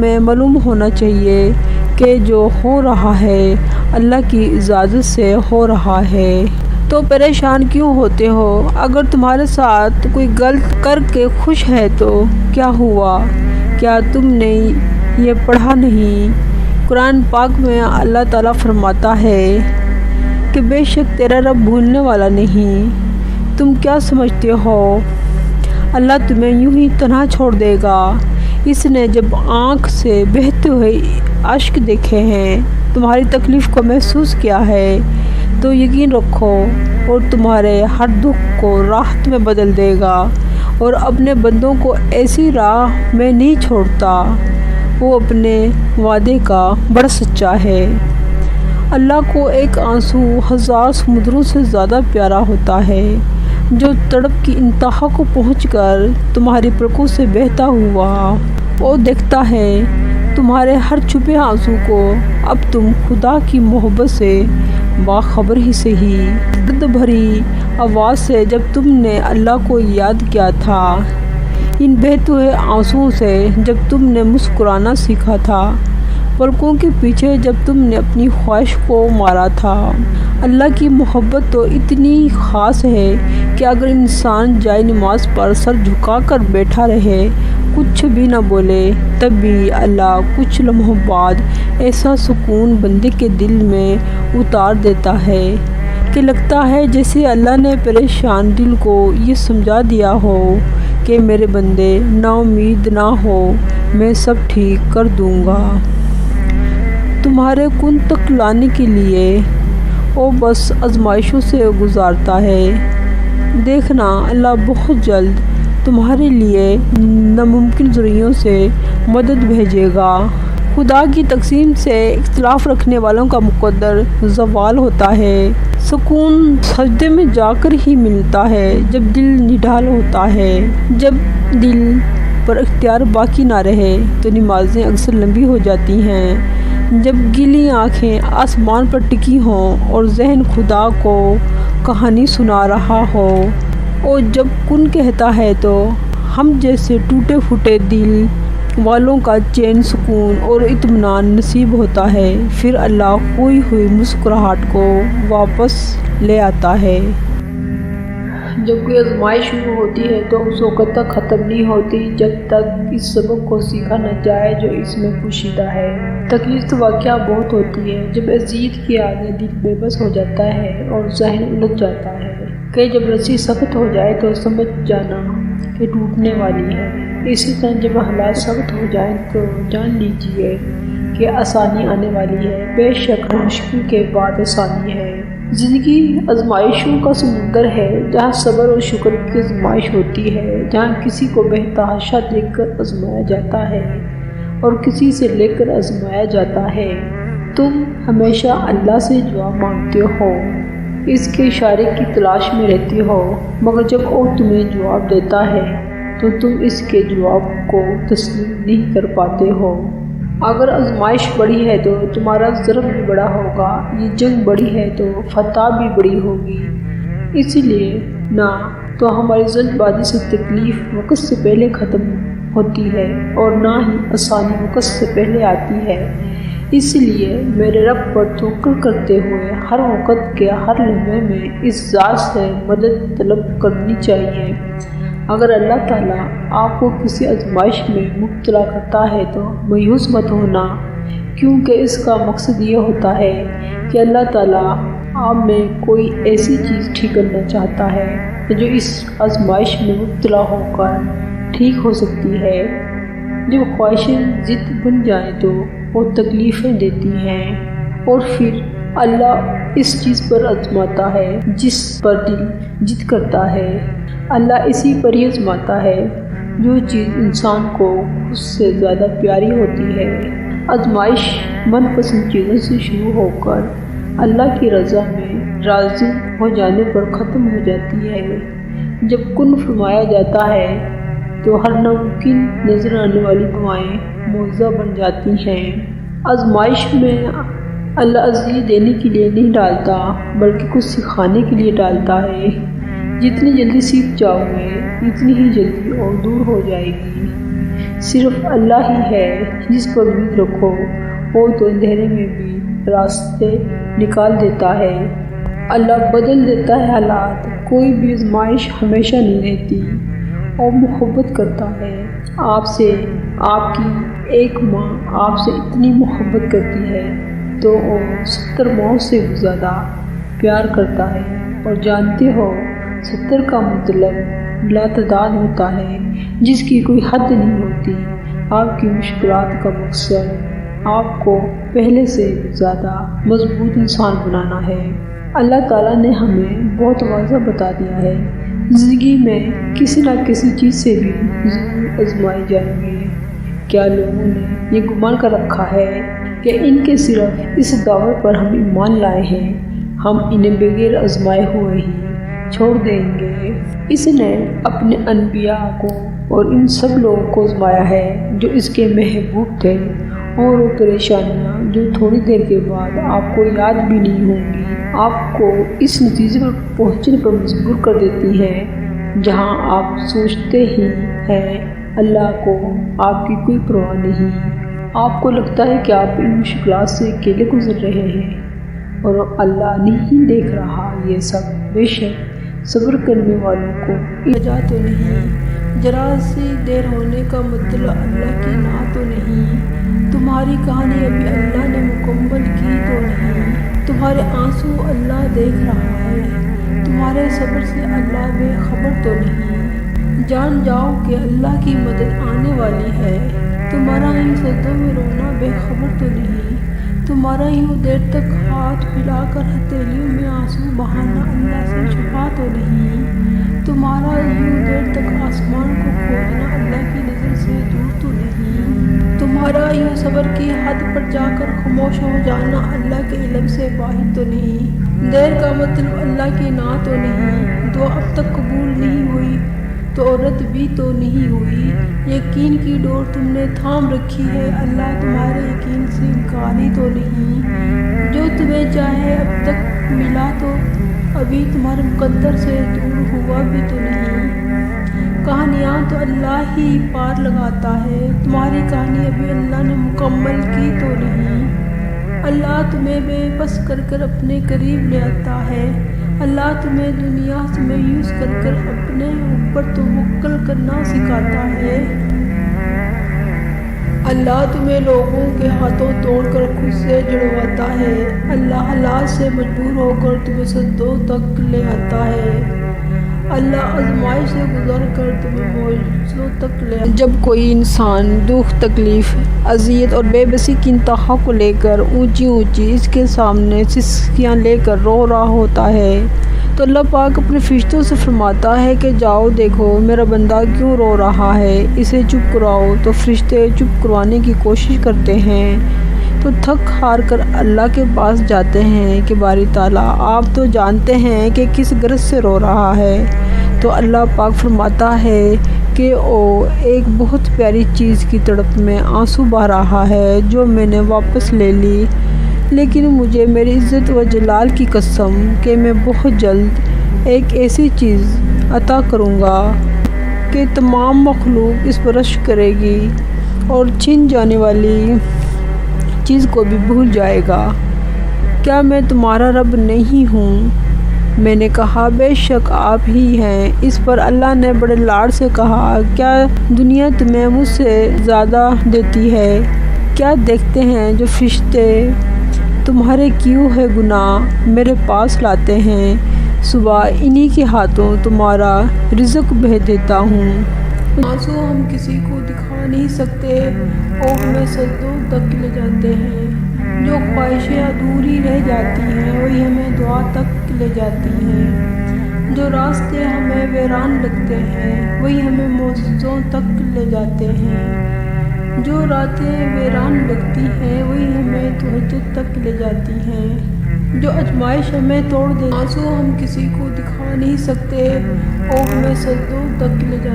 میں معلوم ہونا چاہیے کہ جو ہو رہا ہے اللہ کی اجازت سے ہو رہا ہے۔ تو پریشان کیوں ہوتے ہو؟ اگر تمہارے ساتھ کوئی غلط کر کے خوش ہے تو کیا ہوا؟ کیا تم نے یہ پڑھا نہیں؟ قرآن پاک میں اللہ تعالیٰ فرماتا ہے کہ بے شک تیرا رب بھولنے والا نہیں۔ تم کیا سمجھتے ہو اللہ تمہیں یوں ہی تنہا چھوڑ دے گا؟ اس نے جب آنکھ سے بہتے ہوئے اشک دیکھے ہیں، تمہاری تکلیف کو محسوس کیا ہے، تو یقین رکھو اور تمہارے ہر دکھ کو راحت میں بدل دے گا، اور اپنے بندوں کو ایسی راہ میں نہیں چھوڑتا۔ وہ اپنے وعدے کا بڑا سچا ہے۔ اللہ کو ایک آنسو 1000 سمندروں سے زیادہ پیارا ہوتا ہے، جو تڑپ کی انتہا کو پہنچ کر تمہاری پلکوں سے بہتا ہوا وہ دیکھتا ہے تمہارے ہر چھپے آنسو کو۔ اب تم خدا کی محبت سے باخبر ہی سہی، درد بھری آواز سے جب تم نے اللہ کو یاد کیا تھا، ان بہتے ہوئے آنسوؤں سے جب تم نے مسکرانا سیکھا تھا، پلکوں کے پیچھے جب تم نے اپنی خواہش کو مارا تھا۔ اللہ کی محبت تو اتنی خاص ہے کہ اگر انسان جائے نماز پر سر جھکا کر بیٹھا رہے، کچھ بھی نہ بولے، تب بھی اللہ کچھ لمحوں بعد ایسا سکون بندے کے دل میں اتار دیتا ہے کہ لگتا ہے جیسے اللہ نے پریشان دل کو یہ سمجھا دیا ہو کہ میرے بندے نا امید نہ ہو، میں سب ٹھیک کر دوں گا۔ تمہارے کن تک لانے کے لیے وہ بس آزمائشوں سے گزارتا ہے۔ دیکھنا اللہ بہت جلد تمہارے لیے ناممکن ذرائع سے مدد بھیجے گا۔ خدا کی تقسیم سے اختلاف رکھنے والوں کا مقدر زوال ہوتا ہے۔ سکون سجدے میں جا کر ہی ملتا ہے، جب دل نڈھال ہوتا ہے۔ جب دل پر اختیار باقی نہ رہے تو نمازیں اکثر لمبی ہو جاتی ہیں۔ جب گیلی آنکھیں آسمان پر ٹکی ہوں اور ذہن خدا کو کہانی سنا رہا ہو، اور جب کن کہتا ہے تو ہم جیسے ٹوٹے پھوٹے دل والوں کا چین، سکون اور اطمینان نصیب ہوتا ہے، پھر اللہ کھوئی ہوئی مسکراہٹ کو واپس لے آتا ہے۔ جب کوئی آزمائش شروع ہوتی ہے تو اس وقت تک ختم نہیں ہوتی جب تک اس سبق کو سیکھا نہ جائے جو اس میں پوشیدہ ہے۔ تکلیف تو واقعہ بہت ہوتی ہے جب اذیت کے آگے دل بے بس ہو جاتا ہے اور ذہن الجھ جاتا ہے کہ جب رسی سخت ہو جائے تو سمجھ جانا کہ ٹوٹنے والی ہے۔ اسی طرح جب حالات سخت ہو جائیں تو جان لیجیے کہ آسانی آنے والی ہے۔ بے شک مشکل کے بعد آسانی ہے۔ زندگی آزمائشوں کا سمندر ہے، جہاں صبر اور شکر کی آزمائش ہوتی ہے، جہاں کسی کو بہتحاشا دیکھ کر آزمایا جاتا ہے اور کسی سے لے کر آزمایا جاتا ہے۔ تم ہمیشہ اللہ سے دعا مانگتے ہو، اس کے اشارے کی تلاش میں رہتے ہو، مگر جب وہ تمہیں جواب دیتا ہے تو تم اس کے جواب کو تسلیم نہیں کر پاتے ہو۔ اگر آزمائش بڑی ہے تو تمہارا ضرب بھی بڑا ہوگا، یہ جنگ بڑی ہے تو فتح بھی بڑی ہوگی۔ اسی لیے نہ تو ہماری جلد بازی سے تکلیف وقت سے پہلے ختم ہوتی ہے اور نہ ہی آسانی وقت سے پہلے آتی ہے۔ اس لیے میرے رب پر توکل کرتے ہوئے ہر وقت کے ہر لمحے میں اس ذات سے مدد طلب کرنی چاہیے۔ اگر اللہ تعالیٰ آپ کو کسی آزمائش میں مبتلا کرتا ہے تو مایوس مت ہونا، کیونکہ اس کا مقصد یہ ہوتا ہے کہ اللہ تعالیٰ آپ میں کوئی ایسی چیز ٹھیک کرنا چاہتا ہے جو اس آزمائش میں مبتلا ہو کر ٹھیک ہو سکتی ہے۔ جب خواہشیں ضد بن جائیں تو وہ تکلیفیں دیتی ہیں، اور پھر اللہ اس چیز پر آزماتا ہے جس پر دل ضد کرتا ہے۔ اللہ اسی پر ہی آزماتا ہے جو چیز انسان کو اس سے زیادہ پیاری ہوتی ہے۔ آزمائش من پسند چیزوں سے شروع ہو کر اللہ کی رضا میں راضی ہو جانے پر ختم ہو جاتی ہے۔ جب کن فرمایا جاتا ہے تو ہر ناممکن نظر آنے والی دعائیں معجزہ بن جاتی ہیں۔ آزمائش میں اللہ اذیت دینے کے لیے نہیں ڈالتا بلکہ کچھ سکھانے کے لیے ڈالتا ہے۔ جتنی جلدی سیکھ جاؤ گے اتنی ہی جلدی اور دور ہو جائے گی۔ صرف اللہ ہی ہے جس پر امید رکھو، وہ تو اندھیرے میں بھی راستے نکال دیتا ہے۔ اللہ بدل دیتا ہے حالات، کوئی بھی آزمائش ہمیشہ نہیں رہتی، اور محبت کرتا ہے آپ سے۔ آپ کی ایک ماں آپ سے اتنی محبت کرتی ہے تو وہ 70 ماؤں سے بھی زیادہ پیار کرتا ہے، اور جانتے ہو 70 کا مطلب لاتعداد ہوتا ہے، جس کی کوئی حد نہیں ہوتی۔ آپ کی مشکلات کا مقصد آپ کو پہلے سے زیادہ مضبوط انسان بنانا ہے۔ اللہ تعالیٰ نے ہمیں بہت واضح بتا دیا ہے، زندگی میں کسی نہ کسی چیز سے بھی ضرور آزمائے جائیں گے۔ کیا لوگوں نے یہ گمان کر رکھا ہے کہ ان کے صرف اس دعوے پر ہم ایمان لائے ہیں، ہم انہیں بغیر آزمائے ہوئے ہی چھوڑ دیں گے؟ اس نے اپنے انبیاء کو اور ان سب لوگوں کو آزمایا ہے جو اس کے محبوب تھے، اور وہ پریشانیاں جو تھوڑی دیر کے بعد آپ کو یاد بھی نہیں ہوں گی، آپ کو اس نتیجے پر پہنچنے پر مجبور کر دیتی ہیں جہاں آپ سوچتے ہی ہیں اللہ کو آپ کی کوئی پرواہ نہیں۔ آپ کو لگتا ہے کہ آپ ان مشکلات سے اکیلے گزر رہے ہیں، اور اللہ نہیں دیکھ رہا یہ سب۔ بے شک صبر کرنے والوں کو وجہ تو نہیں، ذرا سی دیر ہونے کا مطلب اللہ کی نہ تو نہیں، تمہاری کہانی ابھی اللہ نے مکمل کی تو نہیں، تمہارے آنسو اللہ دیکھ رہا ہے، تمہارے صبر سے اللہ بے خبر تو نہیں۔ جان جاؤ کہ اللہ کی مدد آنے والی ہے، تمہارا ہی سجدوں میں رونا بے خبر تو نہیں، تمہارا یوں دیر تک ہاتھ پھیلا کر ہتھیلیوں میں آنسو بہانا اللہ سے چھپا تو نہیں، تمہارا یوں دیر تک آسمان کو کھودنا اللہ کی نظر سے دور تو نہیں، تمہارا یوں صبر کی حد پر جا کر خاموش ہو جانا اللہ کے علم سے باہر تو نہیں۔ دیر کا مطلب اللہ کی نہ تو نہیں، دعا اب تک قبول نہیں ہوئی تو رد بھی تو نہیں ہوئی، یقین کی ڈور تم نے تھام رکھی ہے، اللہ تمہارے یقین سے انکاری تو نہیں، جو تمہیں چاہے اب تک ملا تو ابھی تمہارے مقدر سے دور ہوا بھی تو نہیں، کہانیاں تو اللہ ہی پار لگاتا ہے، تمہاری کہانی ابھی اللہ نے مکمل کی تو نہیں، اللہ تمہیں بے بس کر کر اپنے قریب لے آتا ہے، اللہ تمہیں دنیا سے مایوس کر کر اپنے اوپر توکل کرنا سکھاتا ہے، اللہ تمہیں لوگوں کے ہاتھوں توڑ کر خود سے جڑواتا ہے، اللہ حالات سے مجبور ہو کر تمہیں سجدوں تک لے آتا ہے، اللہ آزمائش سے گزر کر تمہیں معجزوں تک لے آتا ہے۔ جب کوئی انسان دکھ، تکلیف، اذیت اور بے بسی کی انتہا کو لے کر اونچی اونچی اس کے سامنے سسکیاں لے کر رو رہا ہوتا ہے تو اللہ پاک اپنے فرشتوں سے فرماتا ہے کہ جاؤ دیکھو میرا بندہ کیوں رو رہا ہے، اسے چپ کراؤ۔ تو فرشتے چپ کروانے کی کوشش کرتے ہیں تو تھک ہار کر اللہ کے پاس جاتے ہیں کہ باری تعالیٰ آپ تو جانتے ہیں کہ کس غرض سے رو رہا ہے۔ تو اللہ پاک فرماتا ہے کہ وہ ایک بہت پیاری چیز کی تڑپ میں آنسو بہا رہا ہے جو میں نے واپس لے لی، لیکن مجھے میری عزت و جلال کی قسم کہ میں بہت جلد ایک ایسی چیز عطا کروں گا کہ تمام مخلوق اس پر رشک کرے گی اور چھن جانے والی چیز کو بھی بھول جائے گا۔ کیا میں تمہارا رب نہیں ہوں؟ میں نے کہا بے شک آپ ہی ہیں۔ اس پر اللہ نے بڑے لاڈ سے کہا کیا دنیا تمہیں مجھ سے زیادہ دیتی ہے؟ کیا دیکھتے ہیں جو فرشتے تمہارے کیے ہوئے گناہ میرے پاس لاتے ہیں، صبح انہی کے ہاتھوں تمہارا رزق بھیج دیتا ہوں۔ آنسو ہم کسی کو دکھا نہیں سکتے، وہ ہمیں سجدوں تک لے جاتے ہیں، جو خواہشیں ادھوری رہ جاتی ہیں وہی ہمیں دعا تک لے جاتی ہیں، جو راستے ہمیں ویران لگتے ہیں وہی ہمیں معجزوں تک لے جاتے ہیں، جو راتیں ویران لگتی ہیں وہی ہمیں تہجد تک لے جاتی ہیں، جو آزمائش ہمیں توڑ دے۔ آنسو ہم کسی کو دکھا نہیں سکتے، وہ ہمیں سجدوں تک لے جاتے ہیں۔